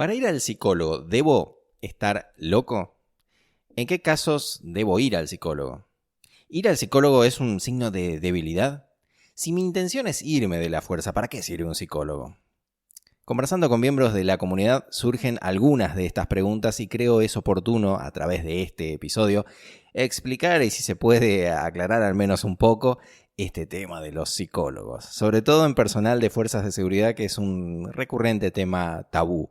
Para ir al psicólogo, ¿debo estar loco? ¿En qué casos debo ir al psicólogo? ¿Ir al psicólogo es un signo de debilidad? Si mi intención es irme de la fuerza, ¿para qué sirve un psicólogo? Conversando con miembros de la comunidad surgen algunas de estas preguntas y creo es oportuno, a través de este episodio, explicar y si se puede aclarar al menos un poco este tema de los psicólogos, sobre todo en personal de fuerzas de seguridad, que es un recurrente tema tabú.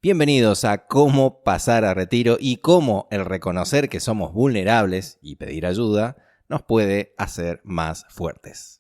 Bienvenidos a Cómo pasar a retiro y cómo el reconocer que somos vulnerables y pedir ayuda nos puede hacer más fuertes.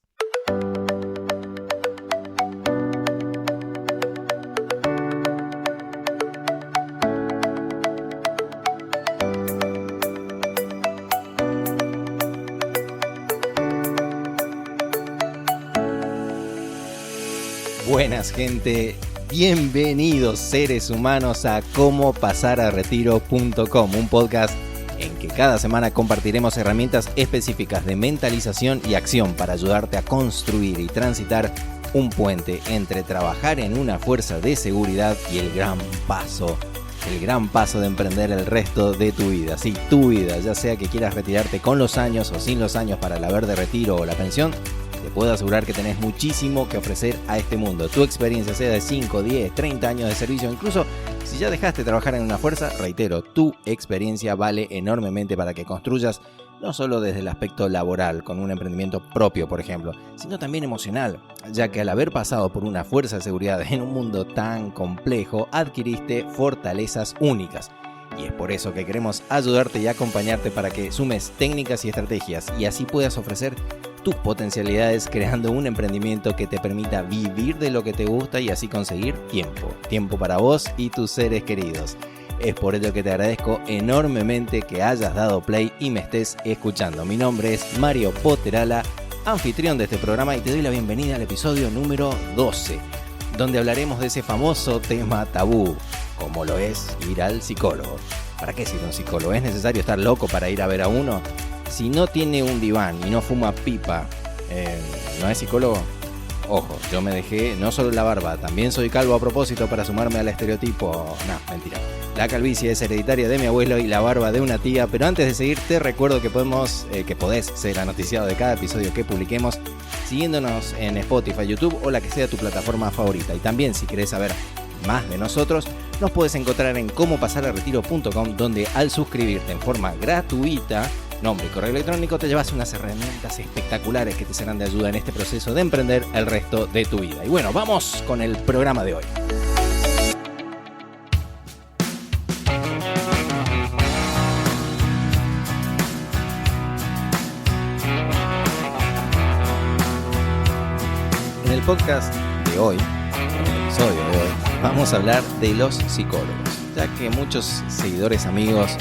Buenas, gente. Bienvenidos, seres humanos, a cómopasararetiro.com, un podcast en que cada semana compartiremos herramientas específicas de mentalización y acción para ayudarte a construir y transitar un puente entre trabajar en una fuerza de seguridad y el gran paso de emprender el resto de tu vida. Sí, tu vida, ya sea que quieras retirarte con los años o sin los años para el haber de retiro o la pensión, te puedo asegurar que tenés muchísimo que ofrecer a este mundo. Tu experiencia, sea de 5, 10, 30 años de servicio, incluso si ya dejaste de trabajar en una fuerza, reitero, tu experiencia vale enormemente para que construyas no solo desde el aspecto laboral, con un emprendimiento propio, por ejemplo, sino también emocional, ya que al haber pasado por una fuerza de seguridad en un mundo tan complejo, adquiriste fortalezas únicas. Y es por eso que queremos ayudarte y acompañarte para que sumes técnicas y estrategias y así puedas ofrecer tus potencialidades creando un emprendimiento que te permita vivir de lo que te gusta y así conseguir tiempo para vos y tus seres queridos. Es por ello que te agradezco enormemente que hayas dado play y me estés escuchando. Mi nombre es Mario Poterala, anfitrión de este programa, y te doy la bienvenida al episodio número 12, donde hablaremos de ese famoso tema tabú, como lo es ir al psicólogo. ¿Para qué ir a un psicólogo? ¿Es necesario estar loco para ir a ver a uno? Si no tiene un diván y no fuma pipa, ¿no es psicólogo? Ojo, yo me dejé no solo la barba, también soy calvo a propósito para sumarme al estereotipo. No, mentira. La calvicie es hereditaria de mi abuelo y la barba de una tía, pero antes de seguir te recuerdo que podés ser anoticiado de cada episodio que publiquemos siguiéndonos en Spotify, YouTube o la que sea tu plataforma favorita. Y también si querés saber más de nosotros, nos puedes encontrar en cómopasararetiro.com, donde al suscribirte en forma gratuita, nombre y correo electrónico, te llevas unas herramientas espectaculares que te serán de ayuda en este proceso de emprender el resto de tu vida. Y bueno, vamos con el programa de hoy. En el podcast de hoy, en el episodio de hoy, vamos a hablar de los psicólogos, ya que muchos seguidores, amigos,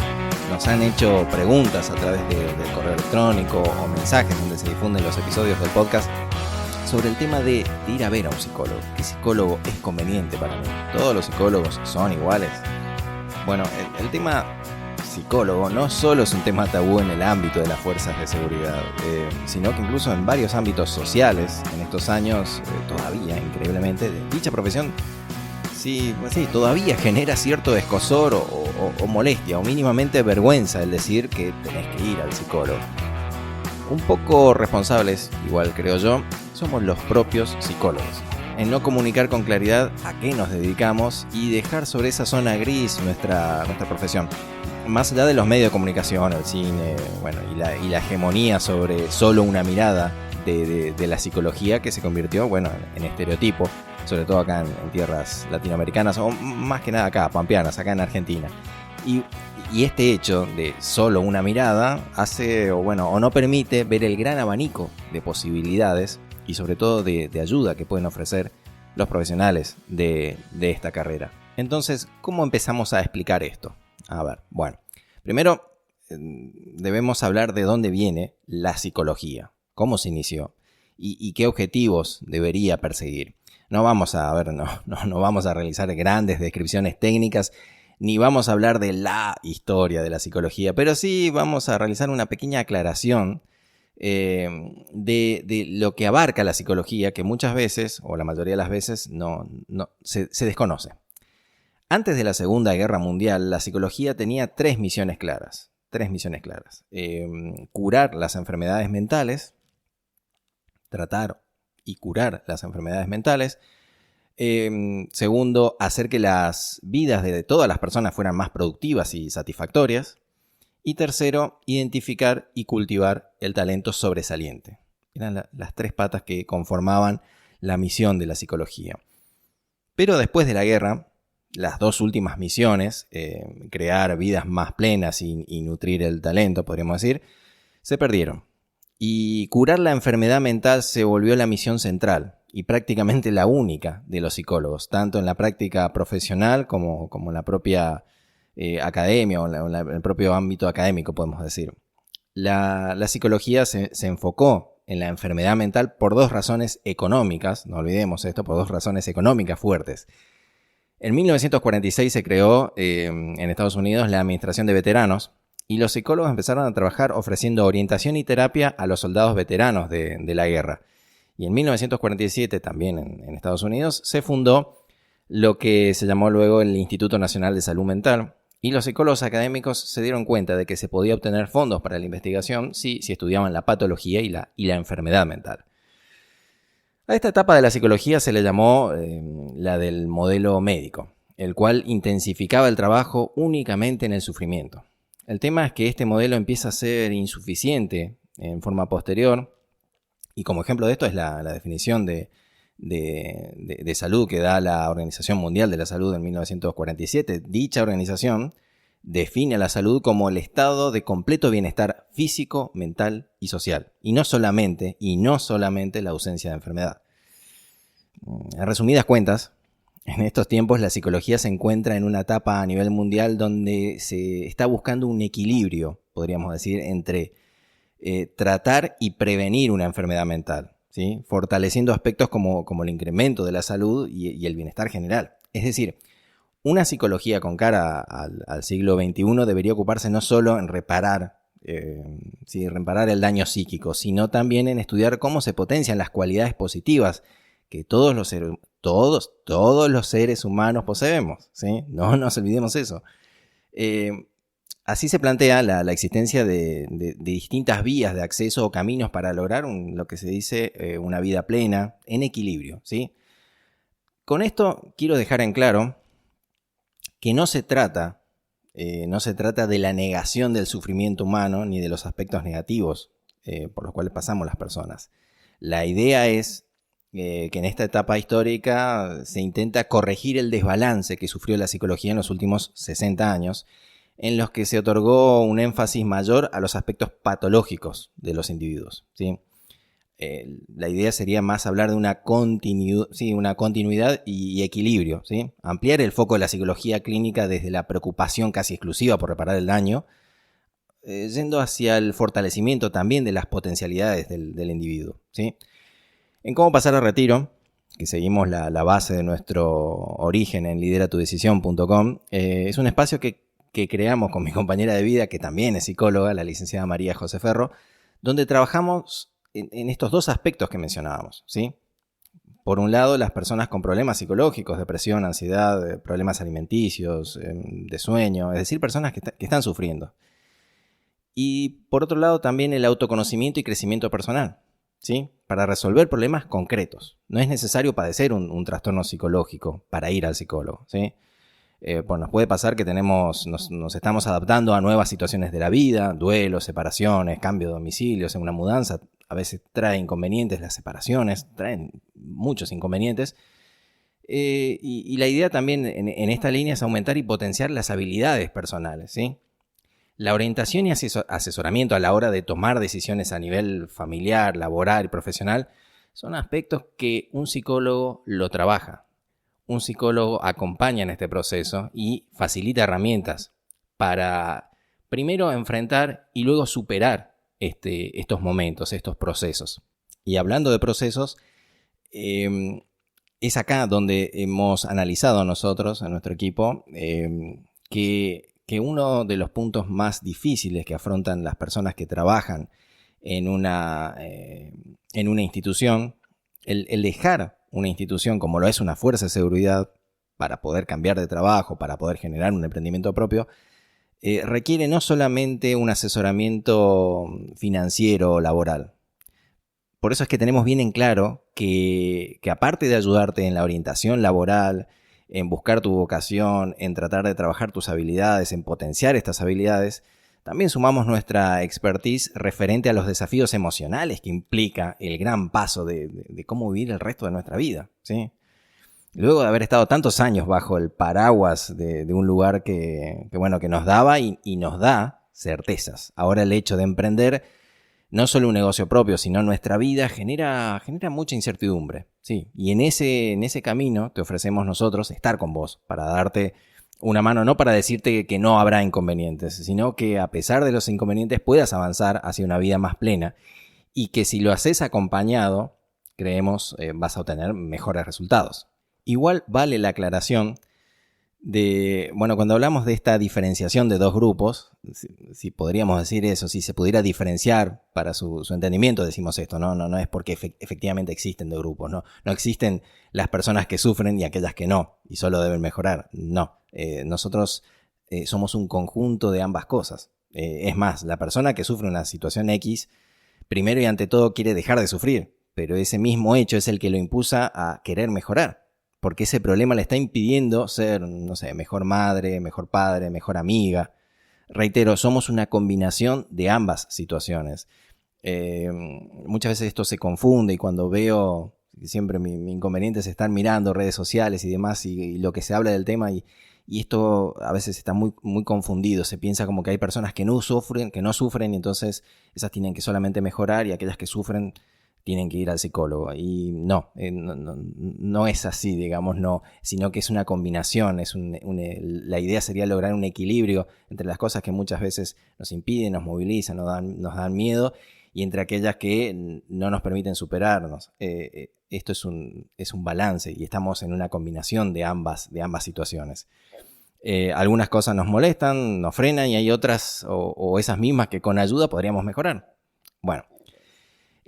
nos han hecho preguntas a través del correo electrónico o mensajes donde se difunden los episodios del podcast sobre el tema de ir a ver a un psicólogo. ¿Qué psicólogo es conveniente para mí? ¿Todos los psicólogos son iguales? Bueno, el tema psicólogo no solo es un tema tabú en el ámbito de las fuerzas de seguridad, sino que incluso en varios ámbitos sociales en estos años, todavía, increíblemente, dicha profesión sí, todavía genera cierto escozor o molestia o mínimamente vergüenza el decir que tenés que ir al psicólogo. Un poco responsables, igual creo yo, somos los propios psicólogos en no comunicar con claridad a qué nos dedicamos y dejar sobre esa zona gris nuestra profesión. Más allá de los medios de comunicación, el cine, bueno, y la hegemonía sobre solo una mirada de la psicología que se convirtió, bueno, en estereotipo, sobre todo acá en tierras latinoamericanas, o más que nada acá, pampeanas, acá en Argentina. Y este hecho de solo una mirada hace, o no permite ver el gran abanico de posibilidades y sobre todo de ayuda que pueden ofrecer los profesionales de esta carrera. Entonces, ¿cómo empezamos a explicar esto? A ver, bueno, primero debemos hablar de dónde viene la psicología, cómo se inició y qué objetivos debería perseguir. No vamos a realizar grandes descripciones técnicas, ni vamos a hablar de la historia de la psicología, pero sí vamos a realizar una pequeña aclaración de lo que abarca la psicología, que muchas veces, o la mayoría de las veces, se desconoce. Antes de la Segunda Guerra Mundial, la psicología tenía tres misiones claras. Curar las enfermedades mentales, tratar y curar las enfermedades mentales. Segundo, hacer que las vidas de todas las personas fueran más productivas y satisfactorias. Y tercero, identificar y cultivar el talento sobresaliente. Eran las tres patas que conformaban la misión de la psicología. Pero después de la guerra, las dos últimas misiones, crear vidas más plenas y nutrir el talento, podríamos decir, se perdieron. Y curar la enfermedad mental se volvió la misión central y prácticamente la única de los psicólogos, tanto en la práctica profesional como en la propia academia o en el propio ámbito académico, podemos decir. La psicología se enfocó en la enfermedad mental por dos razones económicas, no olvidemos esto, por dos razones económicas fuertes. En 1946 se creó en Estados Unidos la Administración de Veteranos y los psicólogos empezaron a trabajar ofreciendo orientación y terapia a los soldados veteranos de la guerra. Y en 1947, también en Estados Unidos, se fundó lo que se llamó luego el Instituto Nacional de Salud Mental, y los psicólogos académicos se dieron cuenta de que se podía obtener fondos para la investigación si estudiaban la patología y la enfermedad mental. A esta etapa de la psicología se le llamó la del modelo médico, el cual intensificaba el trabajo únicamente en el sufrimiento. El tema es que este modelo empieza a ser insuficiente en forma posterior, y como ejemplo de esto es la definición de salud que da la Organización Mundial de la Salud en 1947. Dicha organización define la salud como el estado de completo bienestar físico, mental y social, y no solamente la ausencia de enfermedad. En resumidas cuentas, en estos tiempos la psicología se encuentra en una etapa a nivel mundial donde se está buscando un equilibrio, podríamos decir, entre tratar y prevenir una enfermedad mental, ¿sí? Fortaleciendo aspectos como el incremento de la salud y el bienestar general. Es decir, una psicología con cara al siglo XXI debería ocuparse no solo en reparar el daño psíquico, sino también en estudiar cómo se potencian las cualidades positivas que todos los seres humanos poseemos, ¿sí? No nos olvidemos eso. Así se plantea la existencia de distintas vías de acceso o caminos para lograr lo que se dice una vida plena, en equilibrio, ¿sí? Con esto quiero dejar en claro que no se trata de la negación del sufrimiento humano ni de los aspectos negativos por los cuales pasamos las personas. La idea es que en esta etapa histórica se intenta corregir el desbalance que sufrió la psicología en los últimos 60 años, en los que se otorgó un énfasis mayor a los aspectos patológicos de los individuos, ¿sí? La idea sería más hablar de una continuidad y equilibrio, ¿sí? Ampliar el foco de la psicología clínica desde la preocupación casi exclusiva por reparar el daño, yendo hacia el fortalecimiento también de las potencialidades del individuo, ¿sí? En Cómo pasar al retiro, que seguimos la base de nuestro origen en lideratudecisión.com, es un espacio que creamos con mi compañera de vida, que también es psicóloga, la licenciada María José Ferro, donde trabajamos en estos dos aspectos que mencionábamos, ¿sí? Por un lado, las personas con problemas psicológicos, depresión, ansiedad, problemas alimenticios, de sueño, es decir, personas que están sufriendo. Y por otro lado, también el autoconocimiento y crecimiento personal, ¿sí? Para resolver problemas concretos. No es necesario padecer un trastorno psicológico para ir al psicólogo, ¿sí? Nos puede pasar que nos estamos adaptando a nuevas situaciones de la vida, duelos, separaciones, cambio de domicilios, en una mudanza. A veces trae inconvenientes las separaciones, traen muchos inconvenientes. Y la idea también en esta línea es aumentar y potenciar las habilidades personales, ¿sí? La orientación y asesoramiento a la hora de tomar decisiones a nivel familiar, laboral y profesional son aspectos que un psicólogo lo trabaja. Un psicólogo acompaña en este proceso y facilita herramientas para primero enfrentar y luego superar estos momentos, estos procesos. Y hablando de procesos, es acá donde hemos analizado nosotros, a nuestro equipo, que uno de los puntos más difíciles que afrontan las personas que trabajan en una institución, el dejar una institución como lo es una fuerza de seguridad, para poder cambiar de trabajo, para poder generar un emprendimiento propio, requiere no solamente un asesoramiento financiero o laboral. Por eso es que tenemos bien en claro que aparte de ayudarte en la orientación laboral, en buscar tu vocación, en tratar de trabajar tus habilidades, en potenciar estas habilidades, también sumamos nuestra expertise referente a los desafíos emocionales que implica el gran paso de cómo vivir el resto de nuestra vida, ¿sí? Luego de haber estado tantos años bajo el paraguas de un lugar que nos daba y nos da certezas. Ahora el hecho de emprender no solo un negocio propio, sino nuestra vida genera mucha incertidumbre, ¿sí? Y en ese camino te ofrecemos nosotros estar con vos para darte una mano, no para decirte que no habrá inconvenientes, sino que a pesar de los inconvenientes puedas avanzar hacia una vida más plena y que si lo haces acompañado, creemos, vas a obtener mejores resultados. Igual vale la aclaración de, cuando hablamos de esta diferenciación de dos grupos, si podríamos decir eso, si se pudiera diferenciar para su entendimiento, decimos esto, no es porque efectivamente existen dos grupos, no existen las personas que sufren y aquellas que no, y solo deben mejorar, no. Nosotros somos un conjunto de ambas cosas. Es más, la persona que sufre una situación X, primero y ante todo quiere dejar de sufrir, pero ese mismo hecho es el que lo impulsa a querer mejorar. Porque ese problema le está impidiendo ser, mejor madre, mejor padre, mejor amiga. Reitero, somos una combinación de ambas situaciones. Muchas veces esto se confunde y cuando veo, siempre mi inconveniente es estar mirando redes sociales y demás y lo que se habla del tema y esto a veces está muy, muy confundido. Se piensa como que hay personas que no sufren y entonces esas tienen que solamente mejorar y aquellas que sufren tienen que ir al psicólogo. Y no es así, digamos, no, sino que es una combinación. La idea sería lograr un equilibrio entre las cosas que muchas veces nos impiden, nos movilizan, nos dan miedo, y entre aquellas que no nos permiten superarnos. Esto es un balance y estamos en una combinación de ambas situaciones. Algunas cosas nos molestan, nos frenan y hay otras o esas mismas que con ayuda podríamos mejorar. Bueno.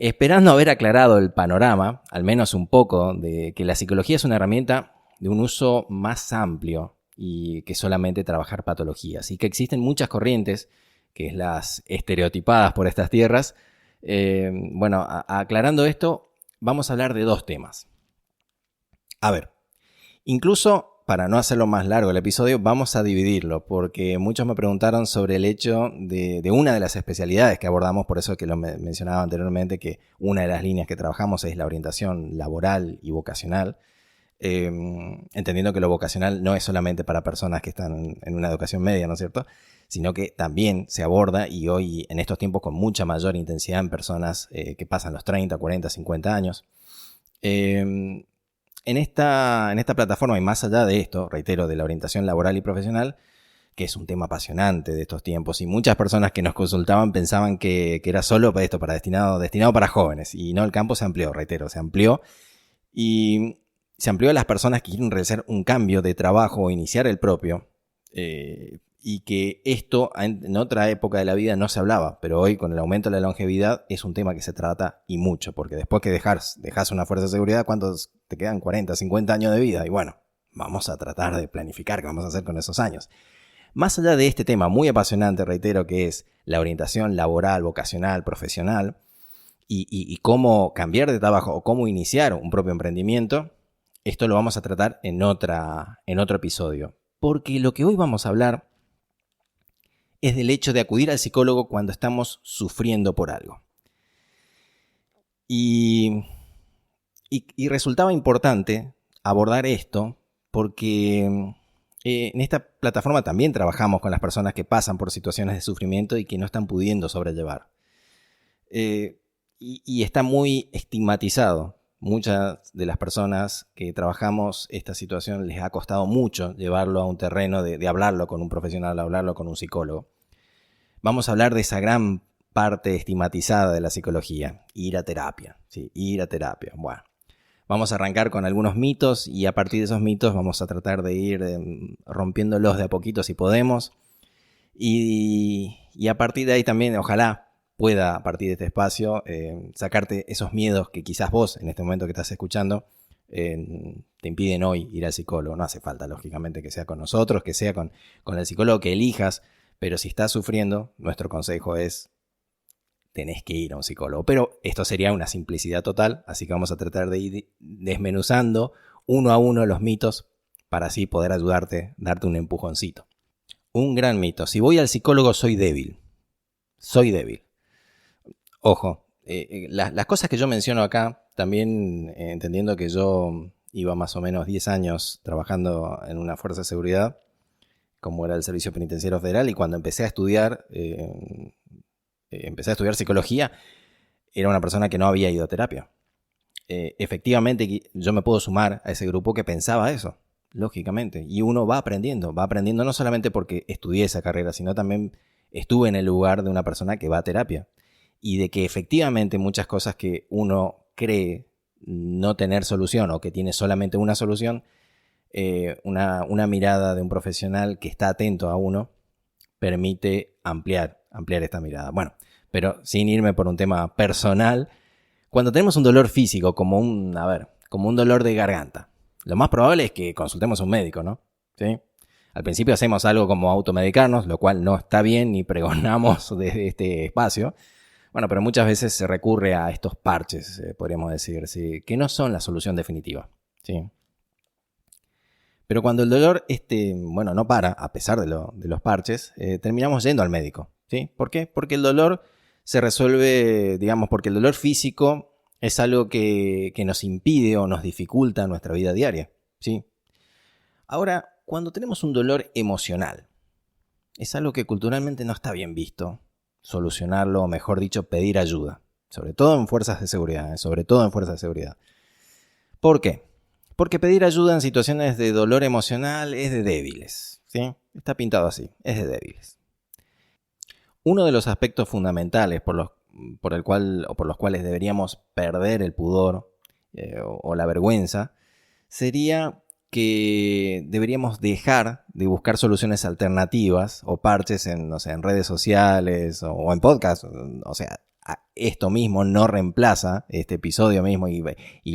Esperando haber aclarado el panorama, al menos un poco, de que la psicología es una herramienta de un uso más amplio y que solamente trabajar patologías, y que existen muchas corrientes, que es las estereotipadas por estas tierras. Aclarando esto, vamos a hablar de dos temas. A ver, incluso para no hacerlo más largo el episodio, vamos a dividirlo, porque muchos me preguntaron sobre el hecho de una de las especialidades que abordamos, por eso que lo mencionaba anteriormente, que una de las líneas que trabajamos es la orientación laboral y vocacional, entendiendo que lo vocacional no es solamente para personas que están en una educación media, ¿no es cierto?, sino que también se aborda, y hoy en estos tiempos con mucha mayor intensidad, en personas que pasan los 30, 40, 50 años. En esta plataforma, y más allá de esto, reitero, de la orientación laboral y profesional, que es un tema apasionante de estos tiempos, y muchas personas que nos consultaban pensaban que era solo para esto, destinado para jóvenes, y no, el campo se amplió, reitero, se amplió a las personas que quieren realizar un cambio de trabajo o iniciar el propio, y que esto en otra época de la vida no se hablaba, pero hoy con el aumento de la longevidad es un tema que se trata y mucho, porque después que dejas una fuerza de seguridad, ¿cuántos te quedan? 40, 50 años de vida, y bueno, vamos a tratar de planificar qué vamos a hacer con esos años. Más allá de este tema muy apasionante, reitero, que es la orientación laboral, vocacional, profesional, y cómo cambiar de trabajo o cómo iniciar un propio emprendimiento, esto lo vamos a tratar en otro episodio, porque lo que hoy vamos a hablar es del hecho de acudir al psicólogo cuando estamos sufriendo por algo. Y resultaba importante abordar esto porque en esta plataforma también trabajamos con las personas que pasan por situaciones de sufrimiento y que no están pudiendo sobrellevar. Y está muy estigmatizado. Muchas de las personas que trabajamos esta situación les ha costado mucho llevarlo a un terreno de hablarlo con un profesional, hablarlo con un psicólogo. Vamos a hablar de esa gran parte estigmatizada de la psicología, ir a terapia. Sí, ir a terapia. Bueno, vamos a arrancar con algunos mitos y a partir de esos mitos vamos a tratar de ir rompiéndolos de a poquito si podemos. Y a partir de ahí también, ojalá pueda, a partir de este espacio, sacarte esos miedos que quizás vos, en este momento que estás escuchando, te impiden hoy ir al psicólogo. No hace falta, lógicamente, que sea con nosotros, que sea con el psicólogo que elijas, pero si estás sufriendo, nuestro consejo es: tenés que ir a un psicólogo. Pero esto sería una simplicidad total, así que vamos a tratar de ir desmenuzando uno a uno los mitos para así poder ayudarte, darte un empujoncito. Un gran mito: si voy al psicólogo soy débil. Soy débil. Ojo, las cosas que yo menciono acá, también entendiendo que yo iba más o menos 10 años trabajando en una fuerza de seguridad, como era el Servicio Penitenciario Federal, y cuando empecé a estudiar psicología, era una persona que no había ido a terapia. Efectivamente, yo me puedo sumar a ese grupo que pensaba eso, lógicamente, y uno va aprendiendo no solamente porque estudié esa carrera, sino también estuve en el lugar de una persona que va a terapia, y de que efectivamente muchas cosas que uno cree no tener solución o que tiene solamente una solución, una mirada de un profesional que está atento a uno permite ampliar esta mirada. Bueno, pero sin irme por un tema personal, cuando tenemos un dolor físico como un dolor de garganta, lo más probable es que consultemos a un médico, ¿no? ¿Sí? Al principio hacemos algo como automedicarnos, lo cual no está bien ni pregonamos desde este espacio. Bueno, pero muchas veces se recurre a estos parches, podríamos decir, ¿sí? Que no son la solución definitiva, ¿sí? Pero cuando el dolor no para, a pesar de los parches, terminamos yendo al médico, ¿sí? ¿Por qué? Porque el dolor se resuelve, porque el dolor físico es algo que nos impide o nos dificulta nuestra vida diaria, ¿sí? Ahora, cuando tenemos un dolor emocional, es algo que culturalmente no está bien visto solucionarlo, o mejor dicho, pedir ayuda, sobre todo en fuerzas de seguridad, ¿Por qué? Porque pedir ayuda en situaciones de dolor emocional es de débiles, ¿sí? Está pintado así, es de débiles. Uno de los aspectos fundamentales por los cuales deberíamos perder el pudor o la vergüenza sería que deberíamos dejar de buscar soluciones alternativas o parches en redes sociales o en podcast. O sea, esto mismo no reemplaza este episodio mismo y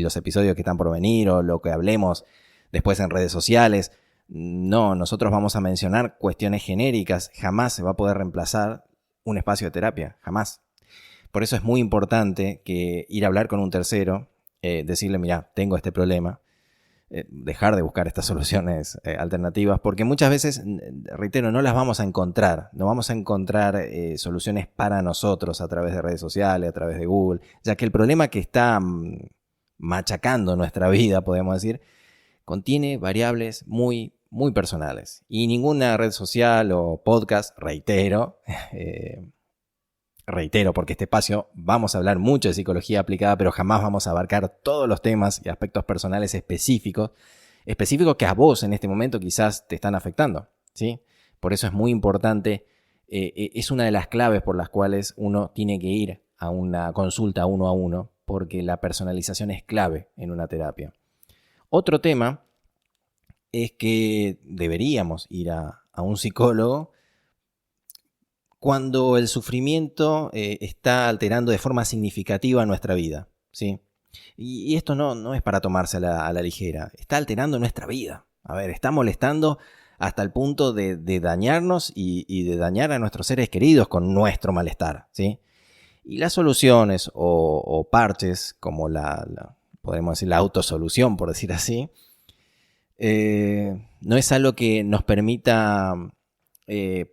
los episodios que están por venir o lo que hablemos después en redes sociales. No, nosotros vamos a mencionar cuestiones genéricas. Jamás se va a poder reemplazar un espacio de terapia, jamás. Por eso es muy importante que ir a hablar con un tercero, decirle: mira, tengo este problema, dejar de buscar estas soluciones alternativas, porque muchas veces, reitero, no las vamos a encontrar. No vamos a encontrar soluciones para nosotros a través de redes sociales, a través de Google, ya que el problema que está machacando nuestra vida, podemos decir, contiene variables muy, muy personales. Y ninguna red social o podcast, reitero, porque este espacio vamos a hablar mucho de psicología aplicada, pero jamás vamos a abarcar todos los temas y aspectos personales específicos que a vos en este momento quizás te están afectando, ¿sí? Por eso es muy importante, es una de las claves por las cuales uno tiene que ir a una consulta uno a uno, porque la personalización es clave en una terapia. Otro tema es que deberíamos ir a un psicólogo cuando el sufrimiento está alterando de forma significativa nuestra vida, ¿sí? Y esto no es para tomarse a la ligera, está alterando nuestra vida. A ver, está molestando hasta el punto de dañarnos y de dañar a nuestros seres queridos con nuestro malestar, ¿sí? Y las soluciones o parches, como podemos decir la autosolución, por decir así, no es algo que nos permita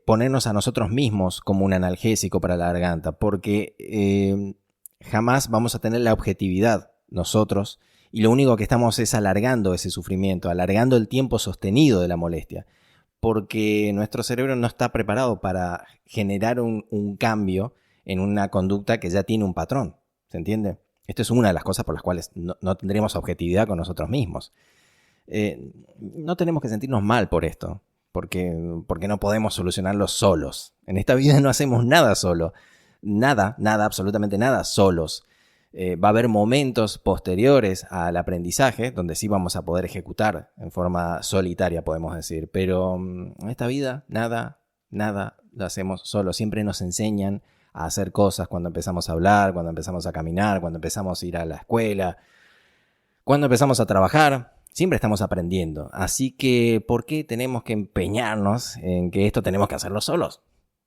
ponernos a nosotros mismos como un analgésico para la garganta, porque jamás vamos a tener la objetividad nosotros, y lo único que estamos es alargando ese sufrimiento, alargando el tiempo sostenido de la molestia, porque nuestro cerebro no está preparado para generar un cambio en una conducta que ya tiene un patrón, ¿se entiende? Esto es una de las cosas por las cuales no tendremos objetividad con nosotros mismos. No tenemos que sentirnos mal por esto, porque no podemos solucionarlo solos. En esta vida no hacemos nada solo. Nada, absolutamente nada solos. Va a haber momentos posteriores al aprendizaje donde sí vamos a poder ejecutar en forma solitaria, podemos decir. Pero en esta vida nada lo hacemos solos. Siempre nos enseñan a hacer cosas cuando empezamos a hablar, cuando empezamos a caminar, cuando empezamos a ir a la escuela. Cuando empezamos a trabajar, siempre estamos aprendiendo. Así que, ¿por qué tenemos que empeñarnos en que esto tenemos que hacerlo solos?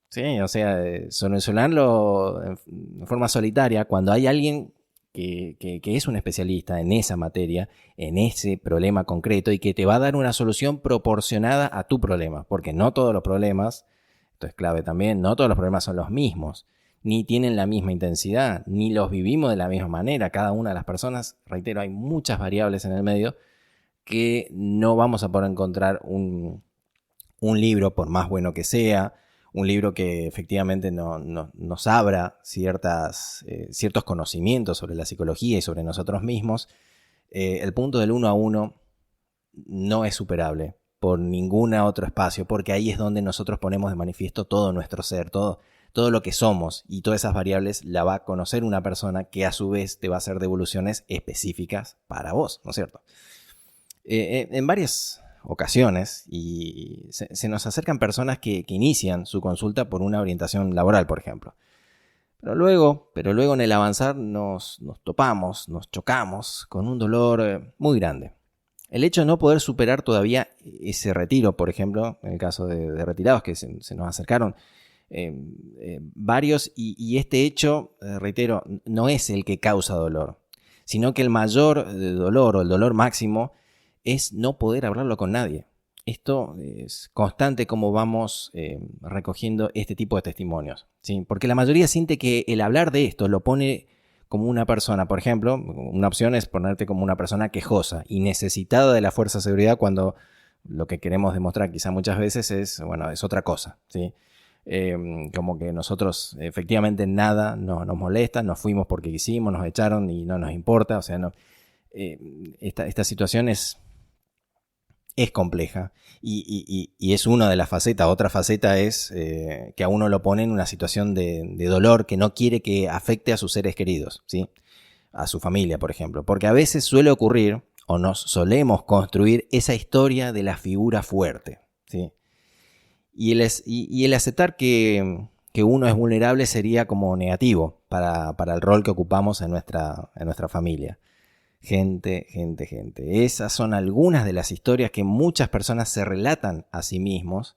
Sí, o sea, solucionarlo en forma solitaria cuando hay alguien que es un especialista en esa materia, en ese problema concreto y que te va a dar una solución proporcionada a tu problema. Porque no todos los problemas, esto es clave también, no todos los problemas son los mismos, ni tienen la misma intensidad, ni los vivimos de la misma manera. Cada una de las personas, reitero, hay muchas variables en el medio que no vamos a poder encontrar un libro, por más bueno que sea, un libro que efectivamente nos abra ciertos conocimientos sobre la psicología y sobre nosotros mismos. El punto del 1 a 1 no es superable por ningún otro espacio, porque ahí es donde nosotros ponemos de manifiesto todo nuestro ser, todo lo que somos, y todas esas variables la va a conocer una persona que a su vez te va a hacer devoluciones específicas para vos, ¿no es cierto? En varias ocasiones y se nos acercan personas que inician su consulta por una orientación laboral, por ejemplo. Pero luego en el avanzar nos topamos, nos chocamos con un dolor muy grande. El hecho de no poder superar todavía ese retiro, por ejemplo, en el caso de retirados que se nos acercaron varios, y este hecho, reitero, no es el que causa dolor, sino que el mayor dolor o el dolor máximo es no poder hablarlo con nadie. Esto es constante como vamos recogiendo este tipo de testimonios, ¿sí? Porque la mayoría siente que el hablar de esto lo pone como una persona, por ejemplo, una opción es ponerte como una persona quejosa y necesitada de la fuerza de seguridad, cuando lo que queremos demostrar quizá muchas veces es otra cosa, ¿sí? Como que nosotros efectivamente nada nos molesta, nos fuimos porque quisimos, nos echaron y no nos importa. O sea, esta situación es compleja y es una de las facetas. Otra faceta es que a uno lo pone en una situación de dolor que no quiere que afecte a sus seres queridos, ¿sí? A su familia, por ejemplo. Porque a veces suele ocurrir, o nos solemos construir, esa historia de la figura fuerte, ¿sí? Y el aceptar que uno es vulnerable sería como negativo para el rol que ocupamos en nuestra familia. Gente. Esas son algunas de las historias que muchas personas se relatan a sí mismos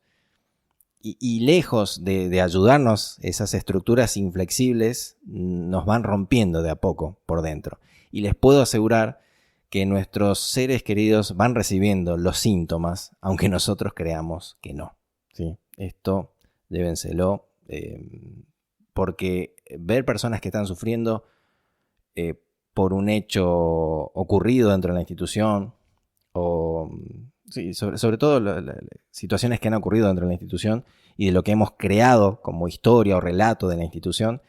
y lejos de ayudarnos, esas estructuras inflexibles nos van rompiendo de a poco por dentro. Y les puedo asegurar que nuestros seres queridos van recibiendo los síntomas, aunque nosotros creamos que no. ¿Sí? Esto llévenselo, porque ver personas que están sufriendo por un hecho ocurrido dentro de la institución, o sí, sobre todo situaciones que han ocurrido dentro de la institución y de lo que hemos creado como historia o relato de la institución,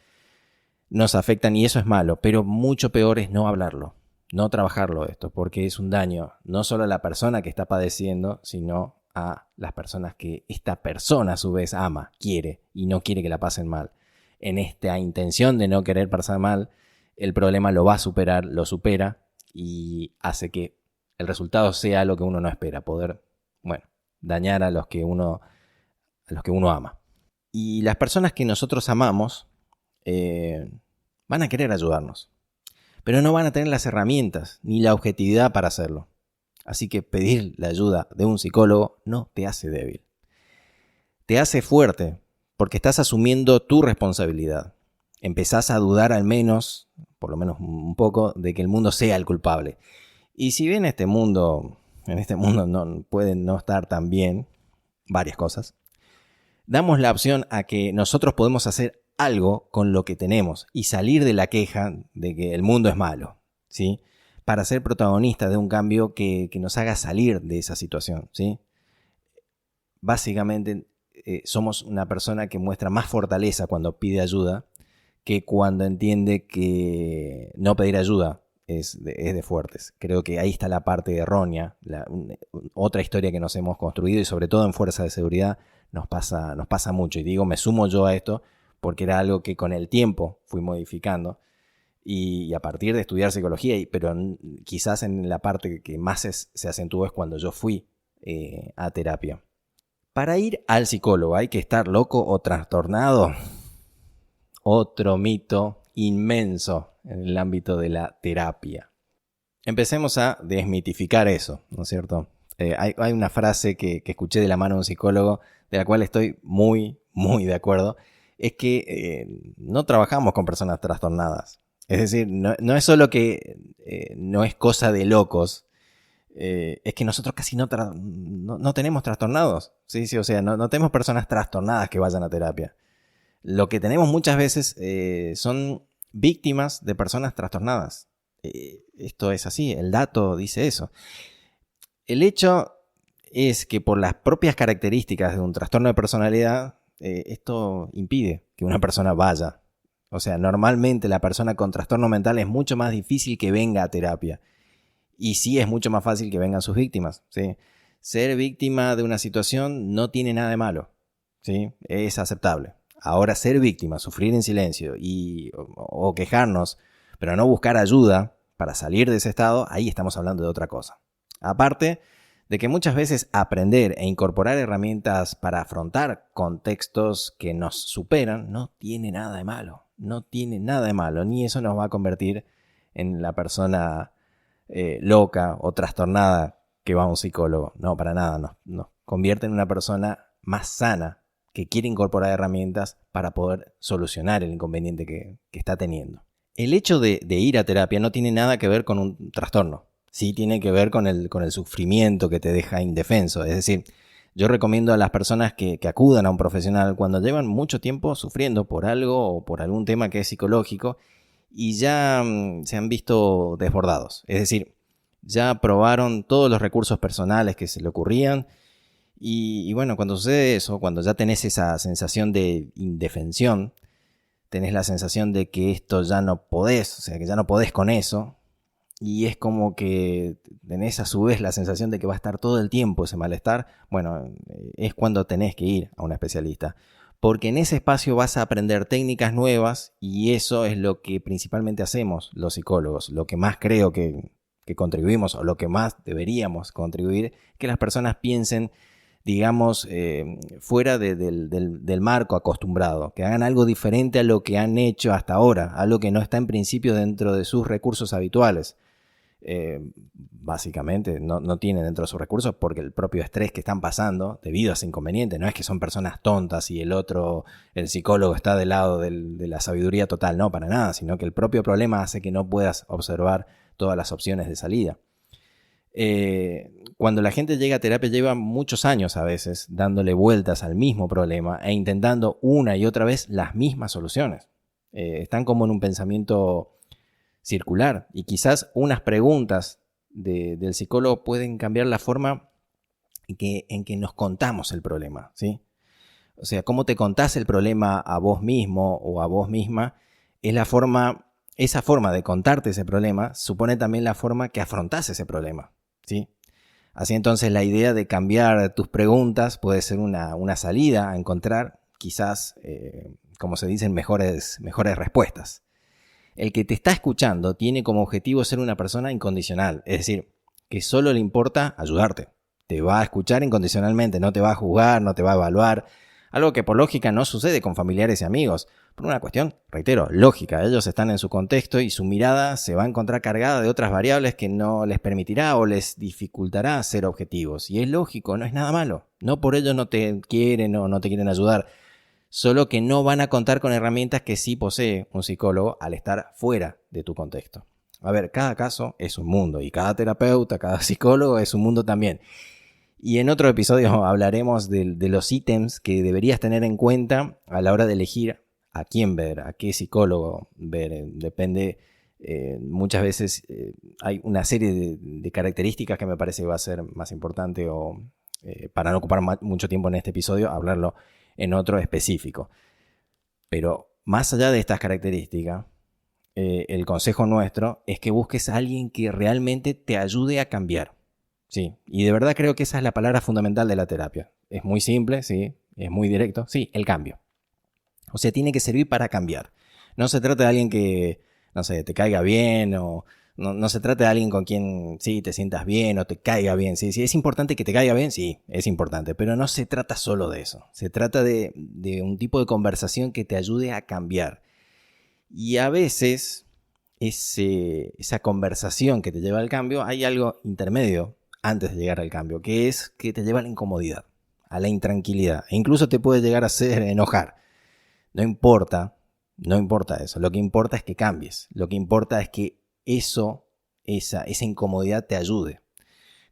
nos afectan, y eso es malo, pero mucho peor es no hablarlo, no trabajarlo esto, porque es un daño no solo a la persona que está padeciendo, sino a las personas que esta persona a su vez ama, quiere y no quiere que la pasen mal. En esta intención de no querer pasar mal, el problema lo va a superar, lo supera y hace que el resultado sea lo que uno no espera, poder, dañar a los que uno ama. Y las personas que nosotros amamos van a querer ayudarnos, pero no van a tener las herramientas ni la objetividad para hacerlo. Así que pedir la ayuda de un psicólogo no te hace débil. Te hace fuerte porque estás asumiendo tu responsabilidad. Empezás a dudar por lo menos un poco, de que el mundo sea el culpable. Y si bien en este mundo no pueden no estar tan bien varias cosas, damos la opción a que nosotros podemos hacer algo con lo que tenemos y salir de la queja de que el mundo es malo, ¿sí? Para ser protagonistas de un cambio que nos haga salir de esa situación, ¿sí? Básicamente somos una persona que muestra más fortaleza cuando pide ayuda que cuando entiende que no pedir ayuda es de fuertes. Creo que ahí está la parte errónea, otra historia que nos hemos construido, y sobre todo en fuerza de seguridad nos pasa mucho. Y digo, me sumo yo a esto porque era algo que con el tiempo fui modificando. Y a partir de estudiar psicología, pero quizás en la parte que más se acentuó es cuando yo fui a terapia. Para ir al psicólogo hay que estar loco o trastornado. Otro mito inmenso en el ámbito de la terapia. empecemos a desmitificar eso, ¿no es cierto? Hay una frase que escuché de la mano de un psicólogo, de la cual estoy muy, muy de acuerdo, es que no trabajamos con personas trastornadas. Es decir, no es solo que no es cosa de locos, es que nosotros casi no tenemos trastornados. Sí, sí, o sea, no tenemos personas trastornadas que vayan a terapia. Lo que tenemos muchas veces son víctimas de personas trastornadas. Esto es así, el dato dice eso. El hecho es que por las propias características de un trastorno de personalidad, esto impide que una persona vaya. O sea, normalmente la persona con trastorno mental es mucho más difícil que venga a terapia. Y sí es mucho más fácil que vengan sus víctimas, ¿sí? Ser víctima de una situación no tiene nada de malo, ¿sí? Es aceptable. Ahora, ser víctima, sufrir en silencio o quejarnos, pero no buscar ayuda para salir de ese estado, ahí estamos hablando de otra cosa. Aparte de que muchas veces aprender e incorporar herramientas para afrontar contextos que nos superan no tiene nada de malo. No tiene nada de malo, ni eso nos va a convertir en la persona loca o trastornada que va a un psicólogo. No, para nada. Nos convierte en una persona más sana que quiere incorporar herramientas para poder solucionar el inconveniente que está teniendo. El hecho de ir a terapia no tiene nada que ver con un trastorno. Sí tiene que ver con el sufrimiento que te deja indefenso. Es decir, yo recomiendo a las personas que acudan a un profesional cuando llevan mucho tiempo sufriendo por algo o por algún tema que es psicológico y ya se han visto desbordados. Es decir, ya probaron todos los recursos personales que se le ocurrían y bueno, cuando sucede eso, cuando ya tenés esa sensación de indefensión, tenés la sensación de que esto ya no podés, o sea, que ya no podés con eso. Y es como que tenés a su vez la sensación de que va a estar todo el tiempo ese malestar. Bueno, es cuando tenés que ir a un especialista. Porque en ese espacio vas a aprender técnicas nuevas y eso es lo que principalmente hacemos los psicólogos. Lo que más creo que contribuimos o lo que más deberíamos contribuir, que las personas piensen, digamos, fuera del marco acostumbrado, que hagan algo diferente a lo que han hecho hasta ahora, algo que no está en principio dentro de sus recursos habituales. Básicamente no tienen dentro de sus recursos porque el propio estrés que están pasando debido a ese inconveniente, no es que son personas tontas y el psicólogo está del lado de la sabiduría total, no, para nada, sino que el propio problema hace que no puedas observar todas las opciones de salida. Cuando la gente llega a terapia lleva muchos años a veces dándole vueltas al mismo problema e intentando una y otra vez las mismas soluciones. Están como en un pensamiento circular y quizás unas preguntas del psicólogo pueden cambiar la forma en que nos contamos el problema, ¿sí? O sea, cómo te contás el problema a vos mismo o a vos misma es esa forma de contarte ese problema supone también la forma que afrontás ese problema, ¿sí? Así entonces la idea de cambiar tus preguntas puede ser una salida a encontrar quizás, como se dicen, mejores respuestas. El que te está escuchando tiene como objetivo ser una persona incondicional, es decir, que solo le importa ayudarte. Te va a escuchar incondicionalmente, no te va a juzgar, no te va a evaluar, algo que por lógica no sucede con familiares y amigos, por una cuestión, reitero, lógica. Ellos están en su contexto y su mirada se va a encontrar cargada de otras variables que no les permitirá o les dificultará ser objetivos. Y es lógico, no es nada malo. No por ello no te quieren o no te quieren ayudar. Solo que no van a contar con herramientas que sí posee un psicólogo al estar fuera de tu contexto. A ver, cada caso es un mundo y cada terapeuta, cada psicólogo es un mundo también. Y en otro episodio hablaremos de los ítems que deberías tener en cuenta a la hora de elegir a quién ver, a qué psicólogo ver. Depende, muchas veces hay una serie de características que me parece que va a ser más importante para no ocupar mucho tiempo en este episodio, hablarlo en otro específico. Pero más allá de estas características, el consejo nuestro es que busques a alguien que realmente te ayude a cambiar. Sí, y de verdad creo que esa es la palabra fundamental de la terapia. Es muy simple, sí, es muy directo, sí, el cambio. O sea, tiene que servir para cambiar. No se trata de alguien que, no sé, te caiga bien o no se trata de alguien con quien sí te sientas bien o te caiga bien. Sí, es importante que te caiga bien, sí, es importante, pero no se trata solo de eso. Se trata de un tipo de conversación que te ayude a cambiar. Y a veces esa conversación que te lleva al cambio, hay algo intermedio antes de llegar al cambio, que es que te lleva a la incomodidad, a la intranquilidad, e incluso te puede llegar a hacer enojar. No importa eso, lo que importa es que cambies, lo que importa es que esa incomodidad te ayude.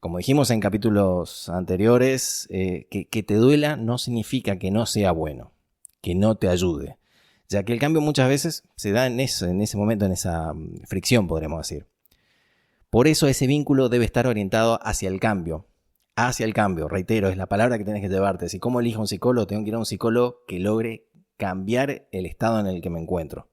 Como dijimos en capítulos anteriores, que te duela no significa que no sea bueno, que no te ayude, ya que el cambio muchas veces se da en ese momento, en esa fricción, podríamos decir. Por eso ese vínculo debe estar orientado hacia el cambio, reitero, es la palabra que tienes que llevarte. Si cómo elijo un psicólogo, tengo que ir a un psicólogo que logre cambiar el estado en el que me encuentro.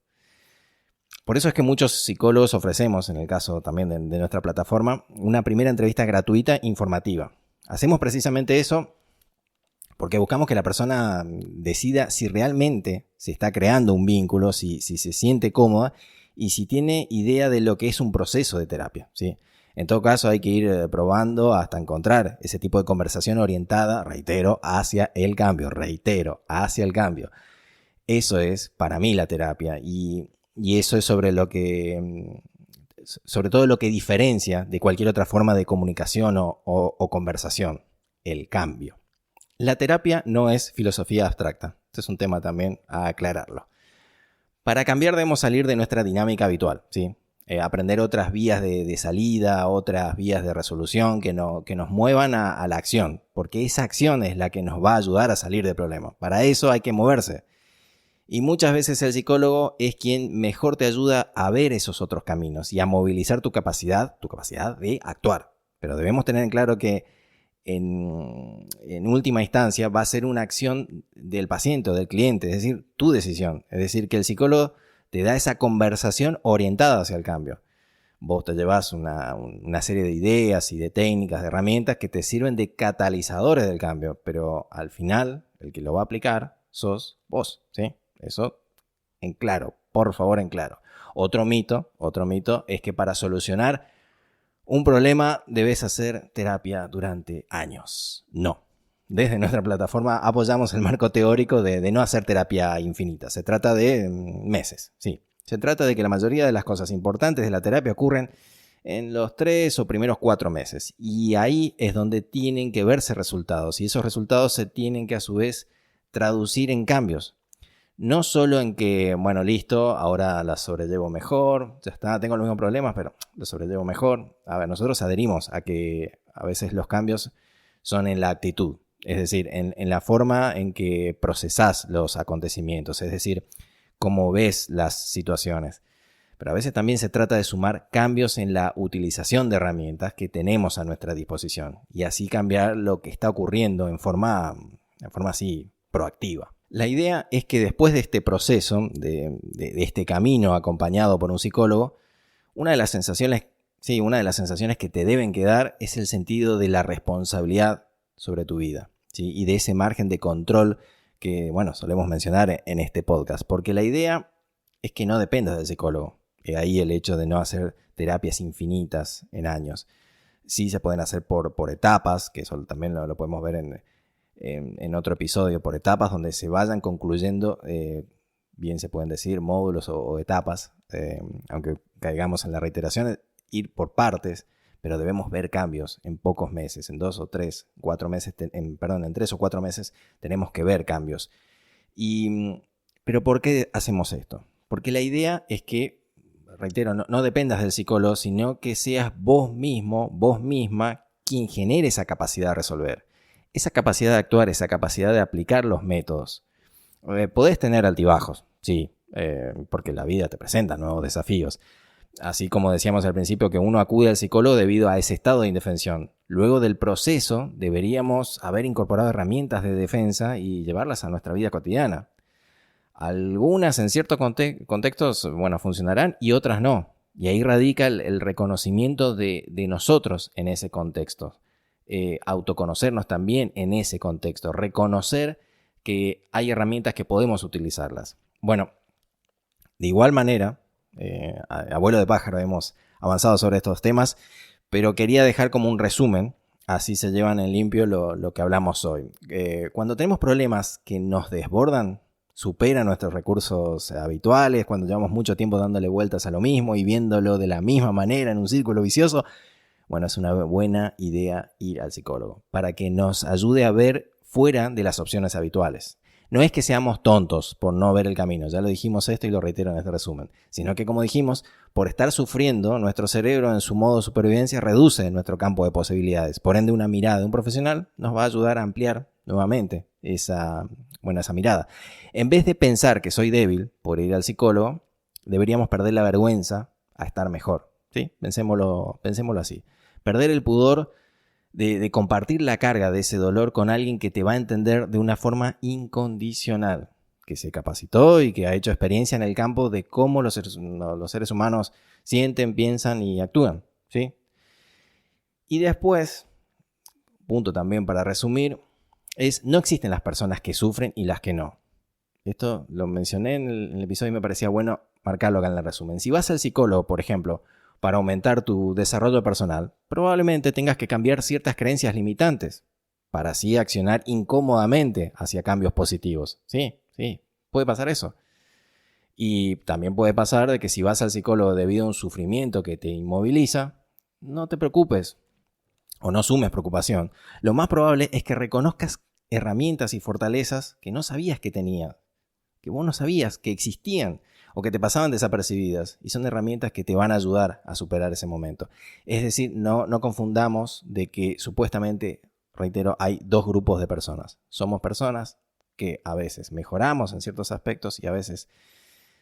Por eso es que muchos psicólogos ofrecemos, en el caso también de nuestra plataforma, una primera entrevista gratuita informativa. Hacemos precisamente eso porque buscamos que la persona decida si realmente se está creando un vínculo, si se siente cómoda y si tiene idea de lo que es un proceso de terapia, ¿sí? En todo caso hay que ir probando hasta encontrar ese tipo de conversación orientada, reitero, hacia el cambio. Eso es para mí la terapia y eso es sobre todo lo que diferencia de cualquier otra forma de comunicación o conversación, el cambio. La terapia no es filosofía abstracta. Este es un tema también a aclararlo. Para cambiar debemos salir de nuestra dinámica habitual, ¿sí? Aprender otras vías de salida, otras vías de resolución que nos muevan a la acción, porque esa acción es la que nos va a ayudar a salir del problema. Para eso hay que moverse. Y muchas veces el psicólogo es quien mejor te ayuda a ver esos otros caminos y a movilizar tu capacidad de actuar. Pero debemos tener en claro que en última instancia va a ser una acción del paciente o del cliente, es decir, tu decisión. Es decir, que el psicólogo te da esa conversación orientada hacia el cambio. Vos te llevas una serie de ideas y de técnicas, de herramientas que te sirven de catalizadores del cambio, pero al final el que lo va a aplicar sos vos, ¿sí? Eso en claro, por favor en claro. Otro mito es que para solucionar un problema debes hacer terapia durante años. No. Desde nuestra plataforma apoyamos el marco teórico de no hacer terapia infinita. Se trata de meses, sí. Se trata de que la mayoría de las cosas importantes de la terapia ocurren en los 3 o primeros 4 meses. Y ahí es donde tienen que verse resultados. Y esos resultados se tienen que a su vez traducir en cambios. No solo en que, bueno, listo, ahora la sobrellevo mejor, ya está, tengo los mismos problemas, pero lo sobrellevo mejor. A ver, nosotros adherimos a que a veces los cambios son en la actitud, es decir, en la forma en que procesás los acontecimientos, es decir, cómo ves las situaciones. Pero a veces también se trata de sumar cambios en la utilización de herramientas que tenemos a nuestra disposición y así cambiar lo que está ocurriendo en forma así proactiva. La idea es que después de este proceso, de este camino acompañado por un psicólogo, una de las sensaciones que te deben quedar es el sentido de la responsabilidad sobre tu vida, ¿sí? Y de ese margen de control que, bueno, solemos mencionar en este podcast, porque la idea es que no dependas del psicólogo. Ahí el hecho de no hacer terapias infinitas en años. Sí se pueden hacer por etapas, que eso también lo podemos ver en otro episodio, por etapas donde se vayan concluyendo, bien se pueden decir módulos o etapas, aunque caigamos en la reiteración, ir por partes, pero debemos ver cambios en pocos meses, en 2 o 3, 4 meses, en 3 o 4 meses tenemos que ver cambios. Pero ¿por qué hacemos esto? Porque la idea es que, reitero, no dependas del psicólogo, sino que seas vos mismo, vos misma, quien genere esa capacidad de resolver. Esa capacidad de actuar, esa capacidad de aplicar los métodos. Podés tener altibajos, sí, porque la vida te presenta nuevos desafíos. Así como decíamos al principio que uno acude al psicólogo debido a ese estado de indefensión. Luego del proceso deberíamos haber incorporado herramientas de defensa y llevarlas a nuestra vida cotidiana. Algunas en ciertos contextos, bueno, funcionarán y otras no. Y ahí radica el reconocimiento de nosotros en ese contexto. Autoconocernos también en ese contexto, reconocer que hay herramientas que podemos utilizarlas. Bueno, de igual manera, abuelo de pájaro, hemos avanzado sobre estos temas, pero quería dejar como un resumen, así se llevan en limpio lo que hablamos hoy. Cuando tenemos problemas que nos desbordan, supera nuestros recursos habituales, cuando llevamos mucho tiempo dándole vueltas a lo mismo y viéndolo de la misma manera en un círculo vicioso, bueno, es una buena idea ir al psicólogo para que nos ayude a ver fuera de las opciones habituales. No es que seamos tontos por no ver el camino, ya lo dijimos esto y lo reitero en este resumen, sino que, como dijimos, por estar sufriendo, nuestro cerebro en su modo de supervivencia reduce nuestro campo de posibilidades. Por ende, una mirada de un profesional nos va a ayudar a ampliar nuevamente esa mirada. En vez de pensar que soy débil por ir al psicólogo, deberíamos perder la vergüenza a estar mejor. ¿Sí? Pensémoslo así. Perder el pudor de compartir la carga de ese dolor con alguien que te va a entender de una forma incondicional, que se capacitó y que ha hecho experiencia en el campo de cómo los seres humanos sienten, piensan y actúan. ¿Sí? Y después, punto también para resumir, no existen las personas que sufren y las que no. Esto lo mencioné en el episodio y me parecía bueno marcarlo acá en el resumen. Si vas al psicólogo, por ejemplo, para aumentar tu desarrollo personal, probablemente tengas que cambiar ciertas creencias limitantes para así accionar incómodamente hacia cambios positivos. Sí, puede pasar eso. Y también puede pasar de que si vas al psicólogo debido a un sufrimiento que te inmoviliza, no te preocupes o no sumes preocupación. Lo más probable es que reconozcas herramientas y fortalezas que no sabías que tenías, que vos no sabías que existían o que te pasaban desapercibidas, y son herramientas que te van a ayudar a superar ese momento. Es decir, no confundamos de que supuestamente, reitero, hay dos grupos de personas. Somos personas que a veces mejoramos en ciertos aspectos y a veces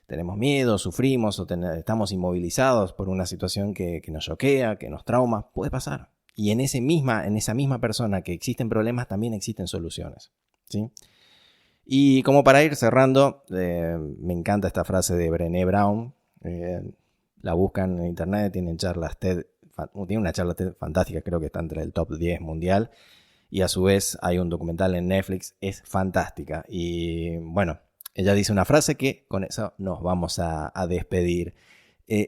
tenemos miedo, sufrimos o estamos inmovilizados por una situación que nos choquea, que nos trauma. Puede pasar. Y en esa misma persona que existen problemas, también existen soluciones. ¿Sí? Y como para ir cerrando, me encanta esta frase de Brené Brown. La buscan en internet, tiene una charla TED fantástica, creo que está entre el top 10 mundial. Y a su vez hay un documental en Netflix, es fantástica. Y bueno, ella dice una frase que con eso nos vamos a despedir.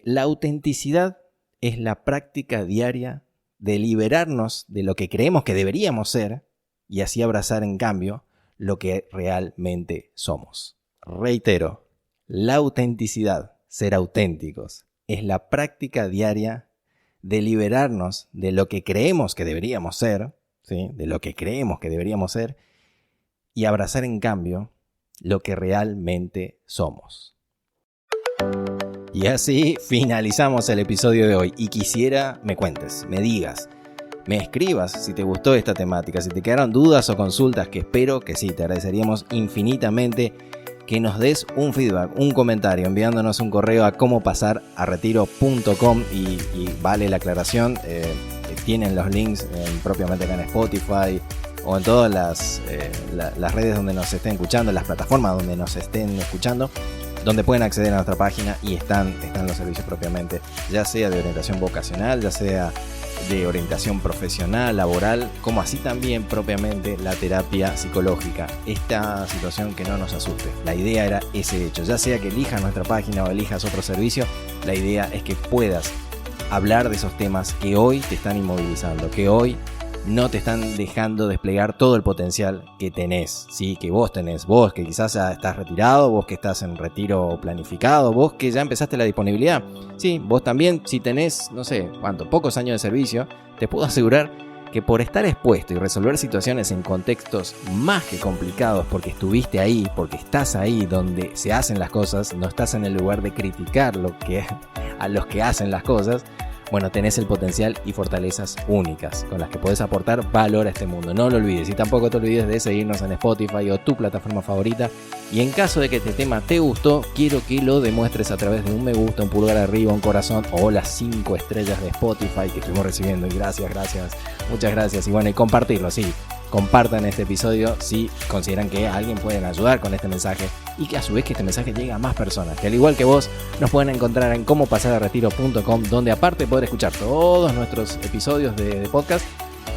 La autenticidad es la práctica diaria de liberarnos de lo que creemos que deberíamos ser y así abrazar en cambio lo que realmente somos. Reitero, la autenticidad, ser auténticos, es la práctica diaria de liberarnos de lo que creemos que deberíamos ser, ¿sí? De lo que creemos que deberíamos ser, y abrazar en cambio lo que realmente somos. Y así finalizamos el episodio de hoy y quisiera me cuentes, me digas, me escribas si te gustó esta temática, si te quedaron dudas o consultas, que espero que sí, te agradeceríamos infinitamente que nos des un feedback, un comentario, enviándonos un correo a comopasararretiro.com y vale la aclaración, tienen los links propiamente acá en Spotify o en todas las redes donde nos estén escuchando, las plataformas donde nos estén escuchando, donde pueden acceder a nuestra página y están los servicios propiamente, ya sea de orientación vocacional, ya sea de orientación profesional, laboral, como así también propiamente la terapia psicológica. Esta situación que no nos asuste. La idea era ese hecho. Ya sea que elijas nuestra página o elijas otro servicio, la idea es que puedas hablar de esos temas que hoy te están inmovilizando, que hoy no te están dejando desplegar todo el potencial que tenés, ¿sí? Que vos tenés, vos que quizás ya estás retirado, vos que estás en retiro planificado, vos que ya empezaste la disponibilidad, sí, vos también, si tenés, no sé, pocos años de servicio, te puedo asegurar que por estar expuesto y resolver situaciones en contextos más que complicados, porque estuviste ahí, porque estás ahí donde se hacen las cosas, no estás en el lugar de criticar a los que hacen las cosas, bueno, tenés el potencial y fortalezas únicas con las que podés aportar valor a este mundo. No lo olvides y tampoco te olvides de seguirnos en Spotify o tu plataforma favorita. Y en caso de que este tema te gustó, quiero que lo demuestres a través de un me gusta, un pulgar arriba, un corazón o las 5 estrellas de Spotify que estuvimos recibiendo. Y gracias, muchas gracias. Y bueno, y compartirlo, sí. Compartan este episodio si consideran que a alguien pueden ayudar con este mensaje y que a su vez que este mensaje llegue a más personas, que al igual que vos nos pueden encontrar en comopasararretiro.com, donde aparte de poder escuchar todos nuestros episodios de podcast,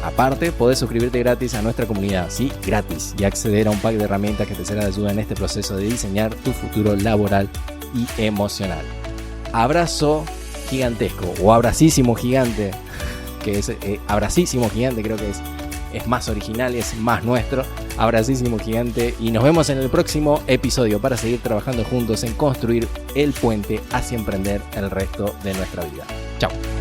aparte podés suscribirte gratis a nuestra comunidad, sí, gratis, y acceder a un pack de herramientas que te será de ayuda en este proceso de diseñar tu futuro laboral y emocional. Abrazo gigantesco o abracísimo gigante, que es abracísimo gigante, creo que es más original, es más nuestro, Abracísimo gigante y nos vemos en el próximo episodio para seguir trabajando juntos en construir el puente hacia emprender el resto de nuestra vida. Chao.